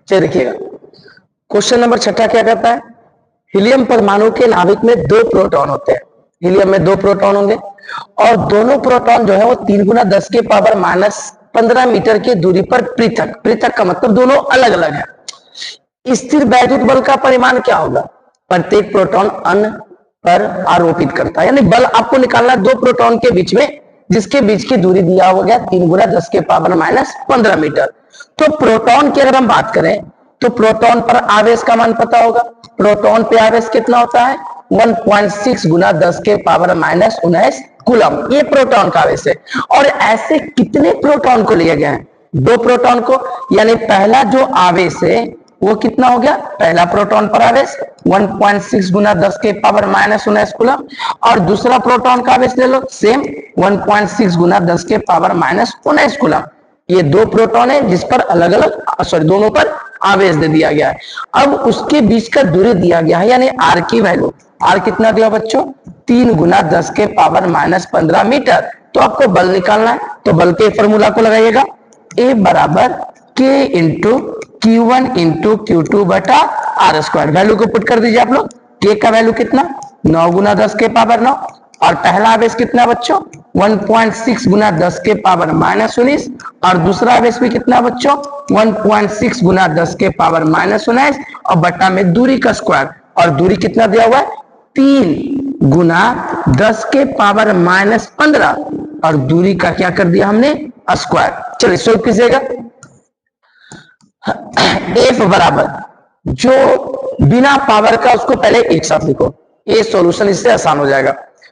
चलिए देखिएगा, question number 6 क्या कहता है, हीलियम परमाणु के नाभिक में 2 प्रोटॉन होते हैं। हीलियम में 2 प्रोटॉन होंगे और दोनों प्रोटॉन जो है वो 3 गुना 10 के पावर -15 मीटर की दूरी पर पृथक, पृथक का मतलब दोनों अलग अलग है। स्थिर वैद्युत बल का परिमाण क्या होगा, प्रत्येक प्रोटॉन अन्य पर आरोपित करता है। यानी बल आपको निकालना है 2 प्रोटॉन के बीच में, जिसके बीच की दूरी दिया हो गया 3 गुना 10 के पावर -15 मीटर। तो प्रोटॉन की अगर हम बात करें तो प्रोटॉन पर आवेश का मान पता होगा, प्रोटॉन पे आवेश कितना होता है 1.6 गुना 10 के पावर -19 कूलम, ये प्रोटॉन का आवेश है। और ऐसे कितने प्रोटॉन को लिया गया है, 2 प्रोटॉन को, यानी पहला जो आवेश है वो कितना हो गया, पहला प्रोटॉन पर आवेश 1.6 गुना 10 के पावर -19 कूलम, और दूसरा प्रोटॉन का आवेश ले लो सेम 1.6 गुना 10 के पावर -19 कूलम। ये 2 प्रोटॉन है जिस पर अलग अलग दोनों पर आवेश दे दिया गया है। अब उसके बीच का दूरी दिया गया है, यानी आर की वैल्यू, आर कितना दिया बच्चों 3 गुना 10 के पावर -15 मीटर। तो आपको बल निकालना है, तो बल के फॉर्मूला को लगाइएगा, ए बराबर के इंटू Q1 इंटू Q2 बटा आर स्क्वायर। वैल्यू को पुट कर दीजिए आप लोग, के का वैल्यू कितना 9 गुना 10 के पावर 9, और पहला आवेश कितना बच्चों 1.6 गुना 10 के पावर -19, और दूसरा आवेश भी कितना बच्चों 1.6 गुना 10 के पावर -19, और बटा में दूरी का स्क्वायर, और दूरी कितना दिया हुआ है 3 गुना 10 के पावर -15, और दूरी का क्या कर दिया हमने स्क्वायर। चलिए सोल्व कीजिएगा। एफ बराबर जो बिना पावर का उसको पहले एक साथ लिखो, ये सॉल्यूशन इससे आसान हो जाएगा।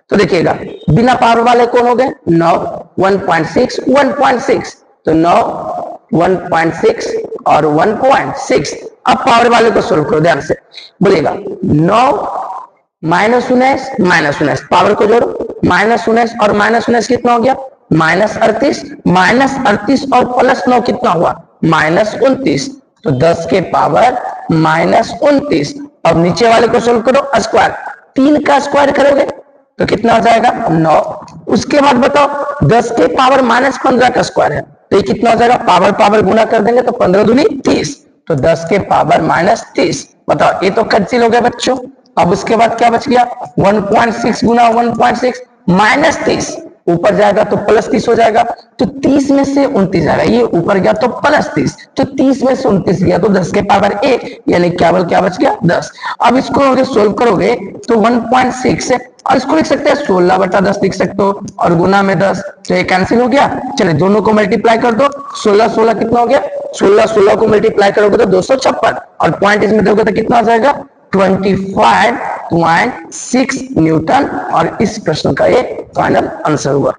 तो देखिएगा बिना पावर वाले कौन हो गए 9 1.6 1.6, तो 9 1.6 और 1.6। अब पावर वाले को सोल्व करो, ध्यान से बोलिएगा 9 -19 पावर को जोड़ो, -19 और -19 कितना हो गया -38 और +9 कितना हुआ -29, तो 10 के पावर -29। अब नीचे वाले को सोल्व करो, स्क्वायर 3 का स्क्वायर करोगे तो कितना हो जाएगा 9। उसके बाद बताओ 10 के पावर -15 का स्क्वायर है, तो ये कितना हो जाएगा, पावर पावर गुना कर देंगे तो 15 दूनी 30, तो 10 के पावर -30। बताओ ये तो कैंसिल हो गया बच्चों। अब उसके बाद क्या बच गया 1.6 गुना 1.6 -30, ऊपर जाएगा तो +30 हो जाएगा, तो 30 में से 29 जाएगा, ये ऊपर गया तो +30, तो 30 में से 29 गया तो 10 के पावर 1, यानी केवल क्या बच गया 10। अब इसको सोल्व करोगे तो 1.6 है, और इसको लिख सकते हैं 16 बटा 10 लिख सकते हो, और गुना में 10, तो ये कैंसिल हो गया। चलिए दोनों को मल्टीप्लाई कर दो, 16 कितना हो गया 16 को मल्टीप्लाई करोगे तो 256, और पॉइंट इसमें दोगे तो कितना आ जाएगा 25.6 न्यूटन, और इस प्रश्न का ये फाइनल आंसर हुआ।